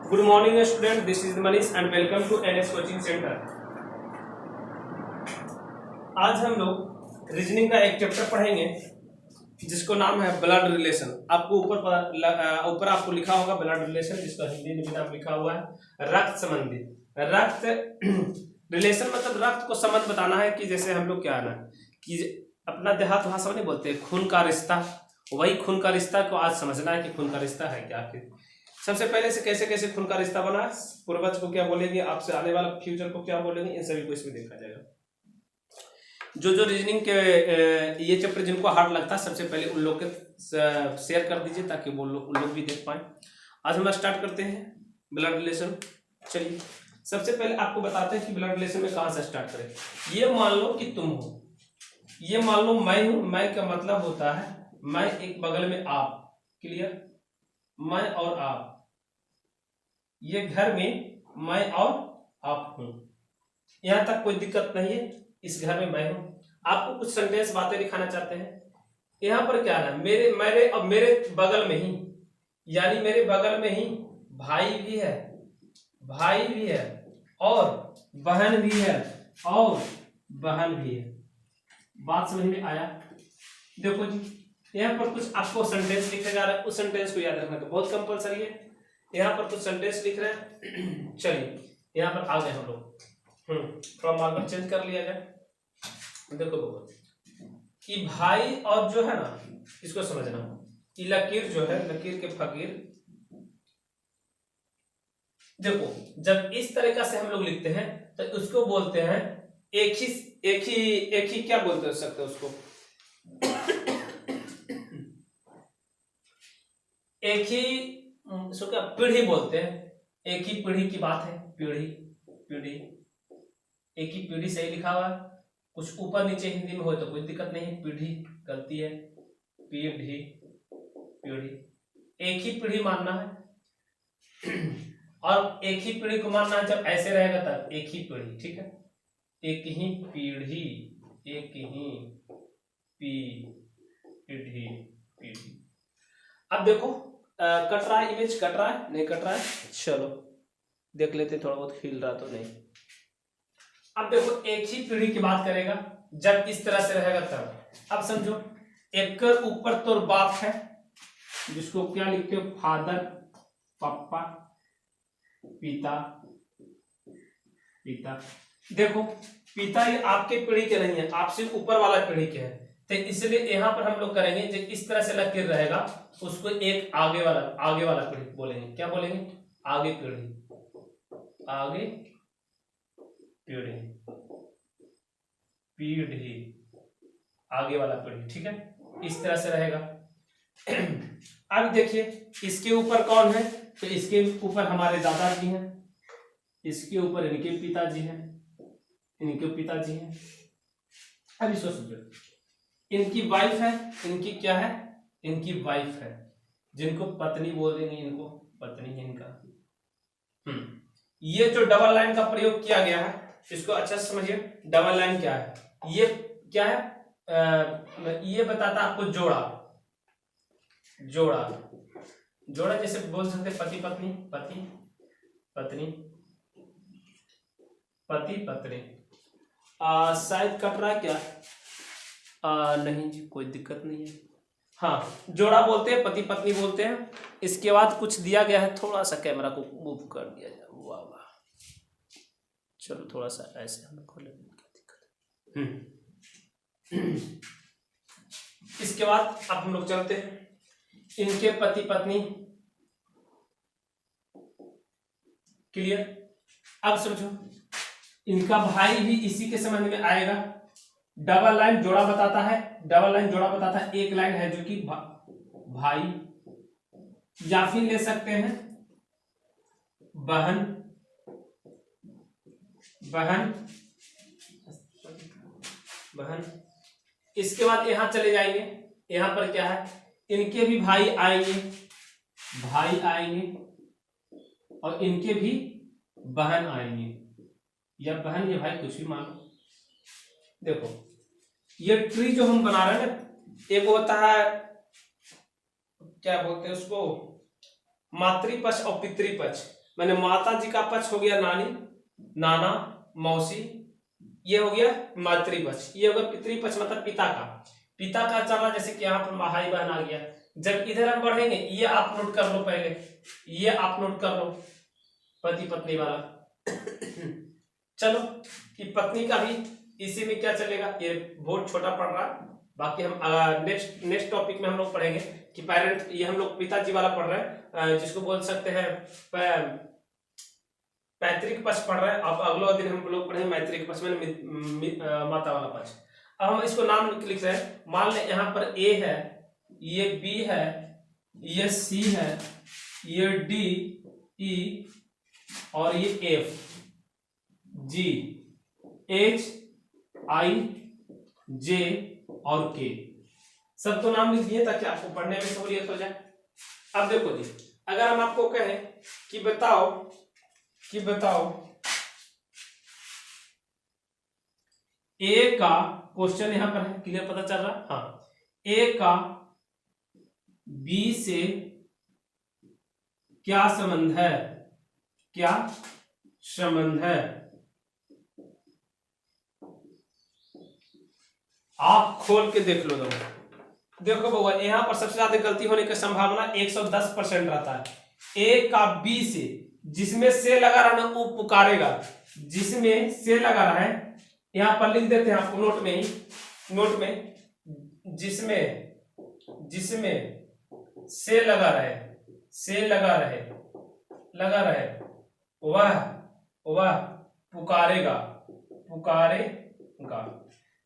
Good morning student, this is Manish and welcome to NS coaching centre. आज हम लोग reasoning का एक चैप्टर पढ़ेंगे जिसको नाम है ब्लड रिलेशन। आपको ऊपर आपको लिखा होगा ब्लड रिलेशन, जिसका हिंदी में भी नाम लिखा हुआ है रक्त संबंधी। रक्त रिलेशन मतलब रक्त को संबंध बताना है कि जैसे हम लोग क्या है ना कि अपना देहात भाषा में नहीं बोलते खून का रिश्ता, वही खून का रिश्ता को आज समझना है कि खून का रिश्ता है क्या। आखिर सबसे पहले से कैसे कैसे खून का रिश्ता बना, पूर्वज को क्या बोलेंगे, आपसे आने वाला फ्यूचर को क्या बोलेंगे, इन सभी को इसमें देखा जाएगा। जो रीजनिंग के ये चैप्टर जिनको हार्ड लगता है सबसे पहले उन लोग के शेयर कर दीजिए ताकि वो लोग उन लोग भी देख पाए। आज हम स्टार्ट करते हैं ब्लड रिलेशन। चलिए सबसे पहले आपको बताते हैं कि ब्लड रिलेशन में कहाँ से स्टार्ट करें। ये मान लो कि तुम हो, ये मान लो मैं हूं। मैं का मतलब होता है मैं, एक बगल में आप, क्लियर, मैं और आप, ये घर में मैं और आप हूं। यहां तक कोई दिक्कत नहीं है। इस घर में मैं हूं। आपको कुछ सेंटेंस बातें दिखाना चाहते हैं। यहां पर क्या है, मेरे और मेरे बगल में ही, यानी मेरे बगल में ही भाई भी है, भाई भी है और बहन भी है और बहन भी है। बात समझ में आया? देखो जी, यहाँ पर कुछ आपको सेंटेंस लिखा जा रहा है, उस सेंटेंस को याद रखना तो बहुत कंपलसरी है। यहाँ पर कुछ सेंटेंस लिख रहे हैं। चलिए यहाँ पर आ गए हम लोग। थोड़ा मार्कर चेंज कर लिया जाए। देखो कि भाई और जो है ना, इसको समझना कि लकीर जो है, लकीर के फकीर। देखो जब इस तरीका से हम लोग लिखते हैं तो उसको बोलते हैं एक ही क्या बोलते सकते हैं उसको, एक ही इसको क्या पीढ़ी बोलते हैं। एक ही पीढ़ी की बात है, पीढ़ी पीढ़ी, एक ही पीढ़ी सही लिखा हुआ है। कुछ ऊपर नीचे हिंदी में हो तो कोई दिक्कत नहीं है, पीढ़ी गलती है, पीढ़ी पीढ़ी। एक ही पीढ़ी मानना है और एक ही पीढ़ी को मानना है जब ऐसे रहेगा तब एक ही पीढ़ी, ठीक है। एक ही पीढ़ी, एक ही पीढ़ी पीढ़ी। अब देखो कट रहा है, इमेज कट रहा है, नहीं कट रहा है, चलो देख लेते, थोड़ा बहुत हिल रहा तो नहीं। अब देखो एक ही पीढ़ी की बात करेगा जब इस तरह से रहेगा तब। अब समझो एक ऊपर तो बाप है, जिसको क्या लिखते हो, फादर, पापा, पिता, पिता। देखो पिता ये आपके पीढ़ी के नहीं है, आपसे ऊपर वाला पीढ़ी के है, तो इसलिए यहां पर हम लोग करेंगे जब इस तरह से लकीर रहेगा उसको एक आगे वाला पीढ़ी बोलेंगे। क्या बोलेंगे? आगे पीढ़ी, आगे पीढ़ी, पीढ़ी, आगे वाला पीढ़ी, ठीक है। इस तरह से रहेगा। अब देखिए इसके ऊपर कौन है, तो इसके ऊपर हमारे दादाजी हैं, इसके ऊपर इनके पिताजी हैं, इनके पिताजी हैं। अब इसको समझो, इनकी वाइफ है, इनकी क्या है, इनकी वाइफ है, जिनको पत्नी बोल देंगे, इनको पत्नी है इनका। ये जो डबल लाइन का प्रयोग किया गया है इसको अच्छा से समझिए। डबल लाइन क्या है, ये क्या है, ये बताता आपको जोड़ा, जोड़ा, जोड़ा जैसे बोल सकते पति पत्नी, पति पत्नी, पति पत्नी। शायद कट रहा है क्या? नहीं जी, कोई दिक्कत नहीं है। हाँ, जोड़ा बोलते हैं, पति पत्नी बोलते हैं। इसके बाद कुछ दिया गया है, थोड़ा सा कैमरा को मूव कर दिया जाए। वाह वाह, चलो थोड़ा सा ऐसे हम खोले, क्या दिक्कत है। इसके बाद अब हम लोग चलते हैं, इनके पति पत्नी, क्लियर। अब समझो इनका भाई भी इसी के संबंध में आएगा। डबल लाइन जोड़ा बताता है, डबल लाइन जोड़ा बताता है। एक लाइन है जो कि भाई, या फिर ले सकते हैं बहन, बहन, बहन। इसके बाद यहां चले जाएंगे, यहां पर क्या है, इनके भी भाई आएंगे, भाई आएंगे और इनके भी बहन आएंगे, या बहन या भाई कुछ भी मान लो। देखो ये ट्री जो हम बना रहे हैं ना, एक होता है क्या बोलते हैं उसको, मातृपक्ष और पितृपक्ष। मैंने माता जी का पक्ष हो गया नानी, नाना, मौसी, ये हो गया मातृपक्ष, ये हो गया पितृपक्ष मतलब पिता का। पिता का चला जैसे कि यहाँ पर भाई बहन आ गया। जब इधर हम बढ़ेंगे, ये आप नोट कर लो पहले, ये आप नोट कर लो, पति पत्नी वाला। चलो कि पत्नी का भी इसी में क्या चलेगा, ये बहुत छोटा पड़ रहा है, बाकी हम नेक्स्ट टॉपिक में हम लोग पढ़ेंगे कि पेरेंट, ये हम लोग पिताजी वाला पढ़ रहे हैं, जिसको बोल सकते हैं पैतृक पक्ष पढ़ रहे हैं। अब अगला दिन हम लोग पढ़ेंगे मैत्रिक पक्ष में माता वाला पक्ष। अब हम इसको नाम लिख रहे हैं, मान लें यहाँ पर ए है, ये बी है, ये सी है, ये डी, ई और ये एफ, जी, एच, आई, जे और के, सब तो नाम लिख दिए ताकि आपको पढ़ने में सहूलियत हो जाए। अब देखो जी, अगर हम आपको कहें कि बताओ ए का, क्वेश्चन यहां पर है, क्लियर पता चल रहा? हाँ, ए का बी से क्या संबंध है, क्या संबंध है? आप खोल के देख लो। देखो बउआ, यहां पर सबसे ज्यादा गलती होने की संभावना 110% रहता है। ए का बी से, जिसमें से लगा रहा है ना वो पुकारेगा, जिसमें से लगा रहा है, यहां पर लिख देते हैं आपको नोट में ही, नोट में, जिसमें से लगा रहे, से लगा रहे वह पुकारेगा,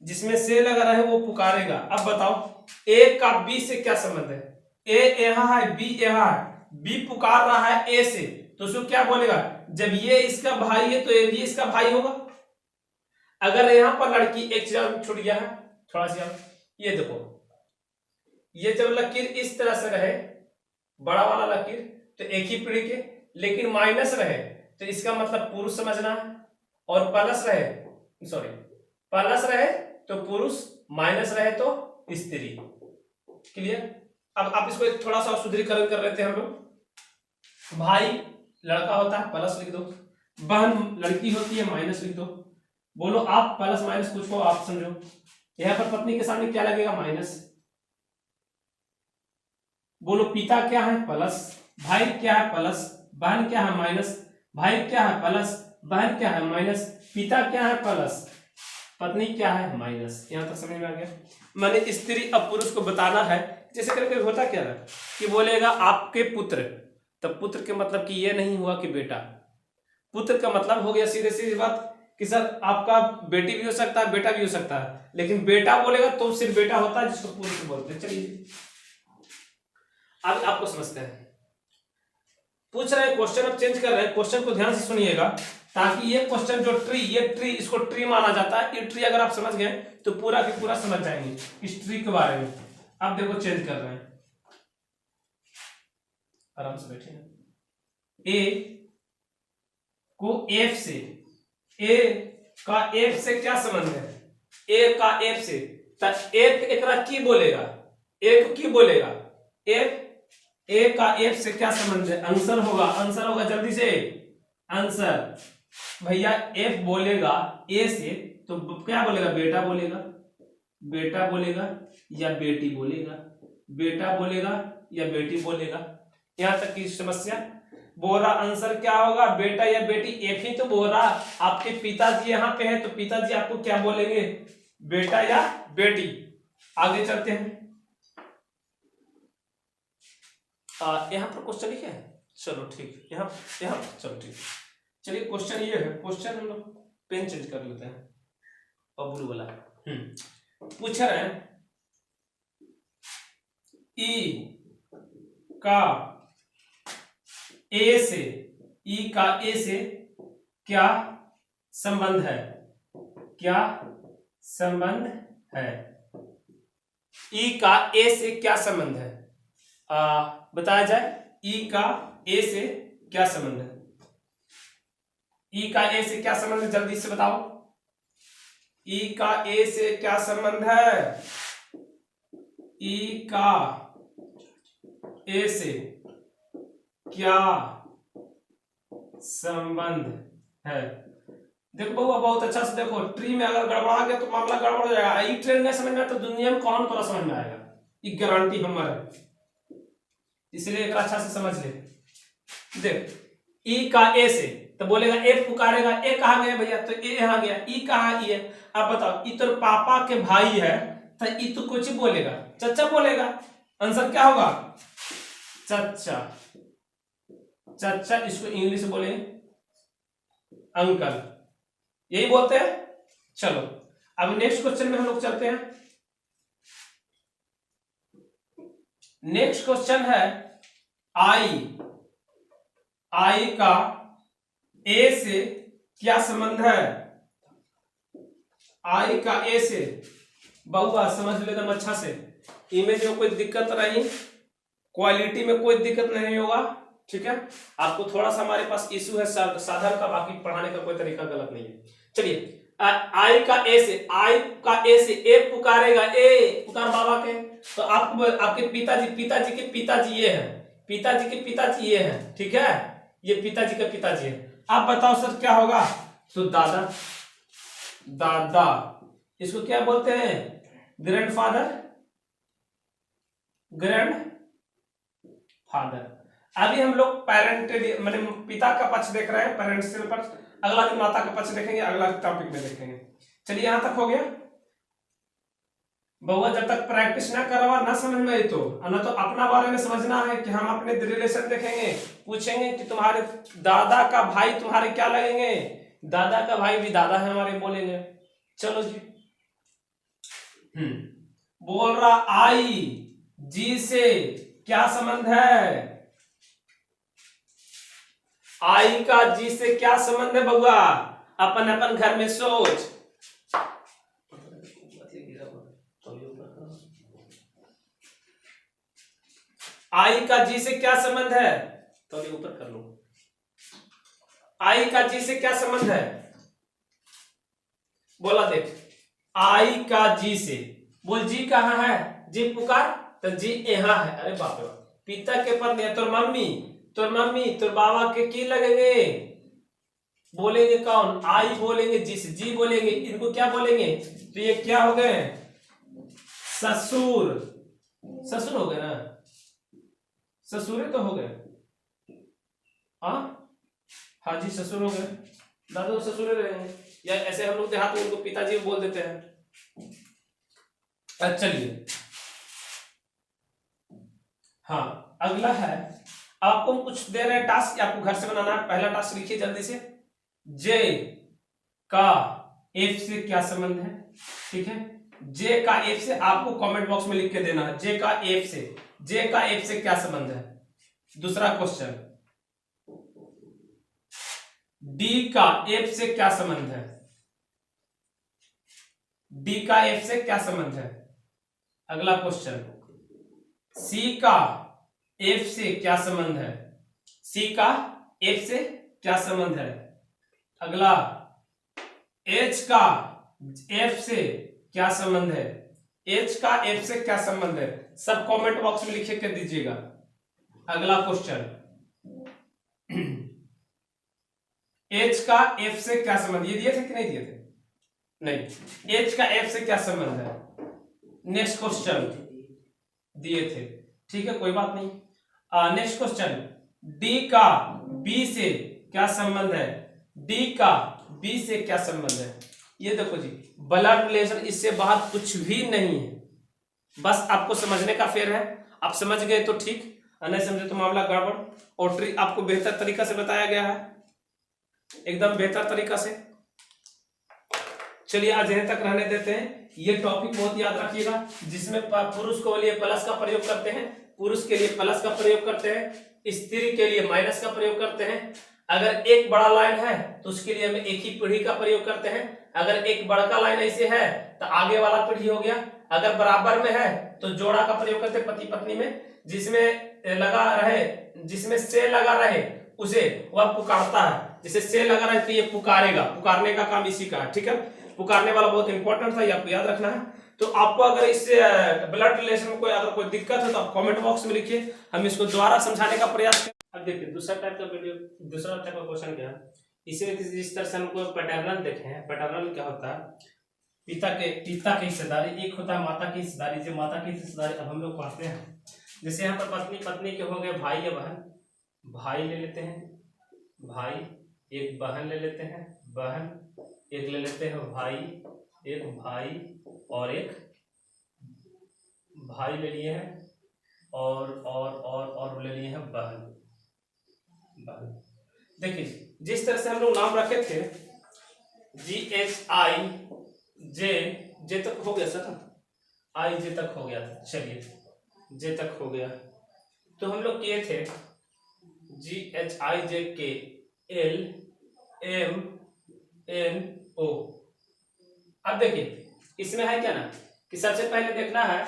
जिसमें से लगा रहे वो पुकारेगा। अब बताओ ए का बी से क्या संबंध है? ए यहाँ है, बी यहाँ है, बी पुकार रहा है ए से, तो उसको क्या बोलेगा? जब ये इसका भाई है तो ये भी इसका भाई होगा। अगर यहाँ पर लड़की, एक चीज छूट गया है थोड़ा सा, ये देखो, ये जब लकीर इस तरह से रहे, बड़ा वाला लकीर, तो एक ही पीढ़ी के, लेकिन माइनस रहे तो इसका मतलब पुरुष समझना है, और प्लस रहे तो पुरुष, माइनस रहे तो स्त्री। क्लियर? अब आप इसको एक थोड़ा सा सुदृढ़ीकरण कर लेते हैं हम लोग। भाई लड़का होता है, प्लस लिख दो, बहन लड़की होती है, माइनस लिख दो। बोलो आप प्लस माइनस कुछ को आप समझो। यहां पर पत्नी के सामने क्या लगेगा? माइनस। बोलो पिता क्या है? प्लस। भाई क्या है? प्लस। बहन क्या है? माइनस। भाई क्या है? प्लस। बहन क्या है? माइनस। पिता क्या है? प्लस। पत्नी क्या है? माइनस। यहां तक समझ में आ गया? मैंने स्त्री अब पुरुष को बताना है, जैसे करके होता क्या है कि बोलेगा आपके पुत्र, तब पुत्र के मतलब कि ये नहीं हुआ कि बेटा, पुत्र का मतलब हो गया सीधे सीधी बात कि सर आपका बेटी भी हो सकता है, बेटा भी हो सकता है, लेकिन बेटा बोलेगा तो सिर्फ बेटा होता है, जिसको पुरुष बोलते हैं। चलिए अब आपको समझते हैं। पूछ रहे हैं क्वेश्चन, अब चेंज कर रहे हैं, क्वेश्चन को ध्यान से सुनिएगा, ताकि ये क्वेश्चन जो ये ट्री, इसको ट्री माना जाता है। ये ट्री अगर आप समझ गए तो पूरा की पूरा समझ जाएंगे इस ट्री के बारे में। अब देखो चेंज कर रहे हैं, आराम से बैठिए। ए को एफ से, ए का एफ से क्या संबंध है? ए का एफ से, एफ एकरा की बोलेगा, एफ की बोलेगा, एफ, ए का एफ से क्या संबंध है? आंसर होगा जल्दी से आंसर। भैया एफ बोलेगा ए से तो क्या बोलेगा? बेटा बोलेगा या बेटी बोलेगा, बेटा बोलेगा या बेटी बोलेगा। यहां तक की समस्या। बोल रहा आंसर क्या होगा? बेटा या बेटी। एफ ही तो बोल रहा, आपके पिताजी यहाँ पे है तो पिताजी आपको क्या बोलेंगे? बेटा या बेटी। आगे चलते हैं। यहाँ पर क्वेश्चन लिखे है, चलो ठीक, यहाँ चलो ठीक। चलिए क्वेश्चन ये है, क्वेश्चन हम लोग पेन चेंज कर लेते हैं और ब्लू वाला। पूछ रहे हैं ई का ए से क्या संबंध है? क्या संबंध है? ई का ए से क्या संबंध है? बताया जाए, ई का ए से क्या संबंध है? ई का ए से क्या संबंध है? जल्दी से बताओ। ई का ए से क्या संबंध है? ई का ए से क्या संबंध है। देखो बउआ बहुत अच्छा से देखो, ट्री में अगर गड़बड़ा गया तो मामला गड़बड़ हो जाएगा। ई ट्रेन नहीं समझ में तो दुनिया में कौन तोरा समझ में आएगा, ये गारंटी हमारे, इसलिए एक अच्छा से समझ ले। देख ई का ए से तो बोलेगा ए पुकारेगा, ए कहाँ गया भैया, तो ए यहाँ गया, ई कहाँ ई है। अब बताओ ई तो पापा के भाई है तो ई तो कुछ बोलेगा, चचा बोलेगा, आंसर क्या होगा चचा। चचा इसको इंग्लिश बोले अंकल, यही बोलते हैं। चलो अब नेक्स्ट क्वेश्चन में हम लोग चलते हैं। नेक्स्ट क्वेश्चन है आई का ए से क्या संबंध है। आई का ए से बहुआ समझ ले एकदम अच्छा से, इमेज में कोई दिक्कत नहीं, क्वालिटी में कोई दिक्कत नहीं होगा, ठीक है। आपको थोड़ा सा हमारे पास इशू है साधन का, बाकी पढ़ाने का कोई तरीका गलत नहीं है। चलिए आई का ए से, आई का ए से ए पुकारेगा, ए पुकार बाबा के, तो आपको आपके पिताजी के पिताजी ये है, पिताजी के पिताजी ये है, ठीक है, ये पिताजी के पिताजी है। आप बताओ सर क्या होगा, तो दादा, दादा इसको क्या बोलते हैं ग्रैंडफादर, ग्रैंडफादर। अभी हम लोग पेरेंट मतलब पिता का पक्ष देख रहे हैं, पेरेंट्स पर, अगला दिन माता का पक्ष देखेंगे, अगला टॉपिक में देखेंगे। चलिए यहां तक हो गया बहुआ। जब तक प्रैक्टिस ना करवा ना समझ में आई तो ना तो अपना बारे में समझना है कि हम अपने रिलेशन देखेंगे, पूछेंगे कि तुम्हारे दादा का भाई तुम्हारे क्या लगेंगे, दादा का भाई भी दादा है हमारे, बोलेंगे। चलो जी बोल रहा आई जी से क्या संबंध है, आई का जी से क्या संबंध है बउआ, अपन अपन घर में सोच। आई का जी से क्या संबंध है, तो अभी ऊपर कर लो। आई का जी से क्या संबंध है, बोला देख, आई का जी से, बोल जी कहाँ है, जी पुकार, तो जी यहाँ है। अरे बाप रे, पिता के पत्नी है, तोर मम्मी तोर बाबा के की लगेंगे, बोलेंगे कौन, आई बोलेंगे जी से, जी बोलेंगे, इनको क्या बोलेंगे, तो ये क्या हो गए ससुर, ससुर हो गए ना, ससुरे तो हो गए, हाँ जी ससुर हो गए, दादा तो ससुरे रहेंगे, या ऐसे हम लोग देहात में उनको पिताजी बोल देते हैं। चलिए हाँ अगला है, आपको कुछ दे रहे हैं टास्क, आपको घर से बनाना है। पहला टास्क लिखिए जल्दी से, जे का एफ से क्या संबंध है, ठीक है, जे का एफ से आपको कमेंट बॉक्स में लिख के देना है, जे का एफ से क्या संबंध है। दूसरा क्वेश्चन, डी का एफ से क्या संबंध है, डी का एफ से क्या संबंध है। अगला क्वेश्चन, सी का एफ से क्या संबंध है, सी का एफ से क्या संबंध है। अगला, एच का एफ से क्या संबंध है, एच का एफ से क्या संबंध है, सब कमेंट बॉक्स में लिखे कर दीजिएगा। अगला क्वेश्चन, एच का एफ से क्या संबंध, ये दिए थे कि नहीं दिए थे, नहीं, एच का एफ से क्या संबंध है। नेक्स्ट क्वेश्चन दिए थे, ठीक है कोई बात नहीं। नेक्स्ट क्वेश्चन, डी का बी से क्या संबंध है, डी का बी से क्या संबंध है। ये देखो जी, ब्लड रिलेशन, इससे बाहर कुछ भी नहीं है, बस आपको समझने का फेर है। आप समझ गए तो ठीक, नहीं समझे तो मामला गड़बड़। और ट्रिक आपको बेहतर तरीका से बताया गया है, एकदम बेहतर तरीका से। चलिए आज यहीं तक रहने देते हैं। ये टॉपिक बहुत याद रखिएगा, जिसमें पुरुष को लिए प्लस का प्रयोग करते हैं, पुरुष के लिए प्लस का प्रयोग करते हैं, स्त्री के लिए माइनस का प्रयोग करते हैं। अगर एक बड़ा लाइन है तो उसके लिए हम एक ही पीढ़ी का प्रयोग करते हैं। अगर एक बड़का लाइन ऐसे है तो आगे वाला पीढ़ी हो गया। अगर बराबर में है तो जोड़ा का प्रयोग करते हैं पति पत्नी में। जिसमें लगा रहे, जिसमें से लगा रहे उसे वह पुकारता है, जिसे से लगा रहे तो ये पुकारेगा। पुकारने का काम इसी का है, ठीक है। पुकारने वाला बहुत इंपॉर्टेंट था, ये आपको याद रखना है। तो आपको अगर इससे ब्लड रिलेशन में कोई अगर कोई दिक्कत है तो आप कमेंट बॉक्स में लिखिए, हम इसको दोबारा समझाने का प्रयास करें। अब देखिए दूसरा टाइप का क्वेश्चन क्या है, इसे जिस तरह से हमको पैटर्नल देखे हैं, पैटर्नल क्या होता है, पिता के हिस्सेदारी, एक होता है माता की हिस्सेदारी। जो माता की हिस्सेदारी अब हम लोग पढ़ते हैं, जैसे यहाँ पर पत्नी के हो गए भाई या बहन, भाई ले लेते हैं भाई, एक बहन ले लेते हैं बहन, एक ले लेते हैं भाई, एक भाई और एक भाई ले लिए हैं, और ले लिए हैं बहन। देखिए जिस तरह से हम लोग नाम रखे थे GHI जे तक हो गया सर, IJ तक हो गया था, चलिए जे तक हो गया, तो हम लोग किए थे GHIJK LMNO। अब देखिए इसमें है क्या ना कि सबसे पहले देखना है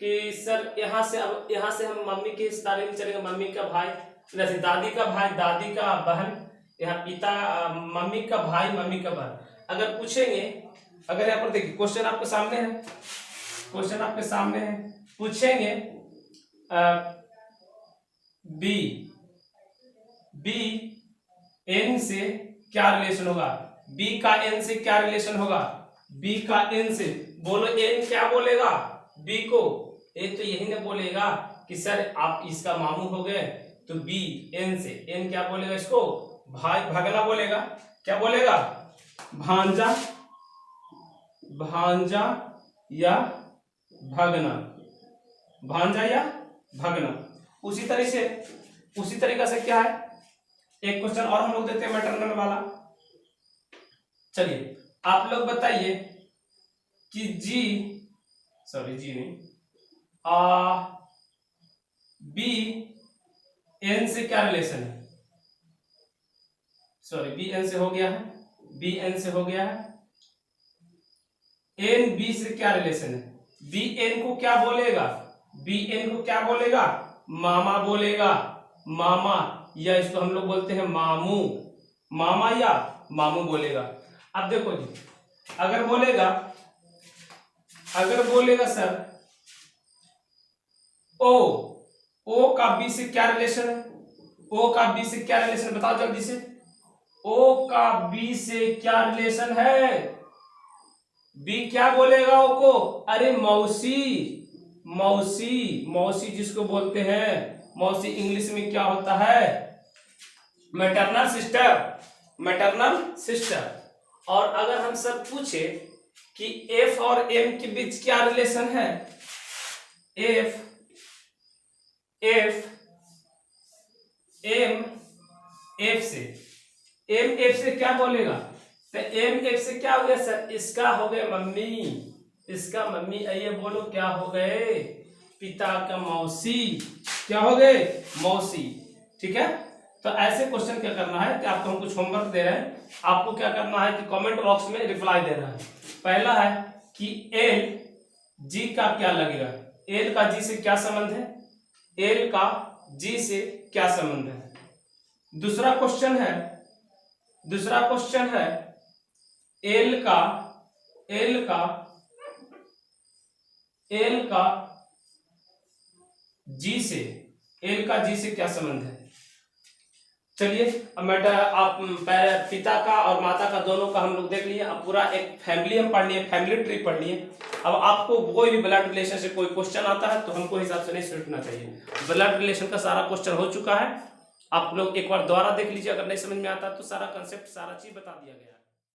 कि सर यहाँ से हम मम्मी के हिस्सेदारी में चलेंगे, मम्मी का भाई, जैसे दादी का भाई, दादी का बहन, यहाँ पिता, मम्मी का भाई, मम्मी का बहन। अगर पूछेंगे, अगर यहाँ पर देखिए क्वेश्चन आपके सामने है, पूछेंगे बी एन से क्या रिलेशन होगा, बी का एन से क्या रिलेशन होगा, बी का एन से, बोलो एन क्या बोलेगा बी को, एक तो यही ना बोलेगा कि सर आप इसका मामू हो गए, तो बी एन से, एन क्या बोलेगा इसको, भाई भगना बोलेगा, क्या बोलेगा, भांजा या भगना, भांजा या भगना। उसी तरीके से क्या है, एक क्वेश्चन और हम लोग देते हैं मैटरनल वाला। चलिए आप लोग बताइए कि जी नहीं, बी एन से क्या रिलेशन है, बी एन से हो गया है, एन बी से क्या रिलेशन है, बी एन को क्या बोलेगा, मामा बोलेगा, मामा, या इसको हम लोग बोलते हैं मामू, मामा या मामू बोलेगा। अब देखो जी, अगर बोलेगा सर ओ का बी से क्या रिलेशन है, बताओ जल्दी से, ओ का बी से क्या रिलेशन है, बी क्या बोलेगा ओ को, अरे मौसी जिसको बोलते हैं, मौसी इंग्लिश में क्या होता है, मैटरनल सिस्टर। और अगर हम सब पूछे कि एफ और एम के बीच क्या रिलेशन है, एफ एफ से क्या बोलेगा, तो एम एफ से क्या हो गया सर, इसका हो गया मम्मी, आइए बोलो क्या हो गए, पिता का मौसी, क्या हो गए, मौसी। ठीक है, तो ऐसे क्वेश्चन क्या करना है कि आपको हम कुछ होमवर्क दे रहे हैं, आपको क्या करना है कि कमेंट बॉक्स में रिप्लाई देना है। पहला है कि एल जी का क्या लगेगा, एल का जी से क्या संबंध है, एल का जी से क्या संबंध है। दूसरा क्वेश्चन है एल का जी से क्या संबंध है। चलिए अब आप पिता का और माता का दोनों का हम लोग देख लिए, अब पूरा एक फैमिली हम पढ़ लिए, फैमिली ट्री पढ़ लिए। अब आपको कोई भी ब्लड रिलेशन से कोई क्वेश्चन आता है तो हमको हिसाब से नहीं सोचना चाहिए, ब्लड रिलेशन का सारा क्वेश्चन हो चुका है, आप लोग एक बार दोबारा देख लीजिए, अगर नहीं समझ में आता तो सारा कंसेप्ट सारा चीज बता दिया गया है।